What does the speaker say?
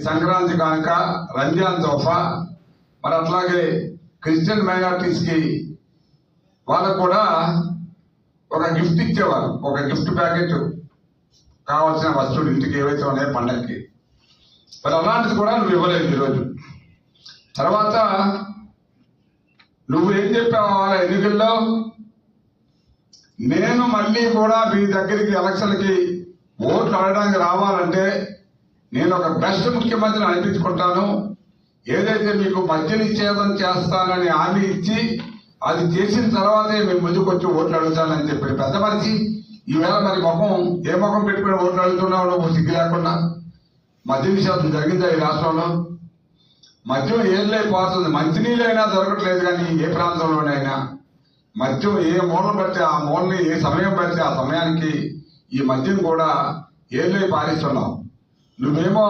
సంక్రాంతి కానుక, రంజాన్ తోఫా, మరి అట్లాగే క్రిస్టియన్ మైనారిటీస్ కి వాళ్ళకు కూడా ఒక గిఫ్ట్ ఇచ్చేవారు. ఒక గిఫ్ట్ ప్యాకెట్ కావాల్సిన వస్తువులు ఇంటికి ఏవైతే ఉన్నాయో పండగకి, మరి అలాంటిది కూడా నువ్వు ఇవ్వలేదు ఈరోజు. తర్వాత నువ్వు ఏం చెప్పావు వాళ్ళ ఎన్నికల్లో, నేను మళ్ళీ కూడా మీ దగ్గరికి ఎలక్షన్కి ఓట్లు అడగడానికి రావాలంటే నేను ఒక బెస్ట్ ముఖ్యమంత్రిని అనిపించుకుంటాను, ఏదైతే మీకు మధ్య నిషేధం చేస్తానని హామీ ఇచ్చి అది చేసిన తర్వాతే మేము ముందుకు వచ్చి ఓట్లు అడుగుతానని చెప్పి పెద్ద మనిషి ఈవేళ మరి ఏ ముఖం పెట్టుకుని ఓట్లు అడుగుతున్నావు నువ్వు సిగ్గు లేకుండా? మద్య నిషేధం జరిగిందా ఈ రాష్ట్రంలో? మద్యం ఏళ్ళైపోతుంది, మంచినీళ్ళైనా దొరకట్లేదు. కానీ ఏ ప్రాంతంలోనైనా మద్యం ఏ మూలం పడితే ఆ మూలని, ఏ సమయం పడితే ఆ సమయానికి ఈ మద్యం కూడా ఏళ్ళై పారిస్తున్నావు. నువ్వేమో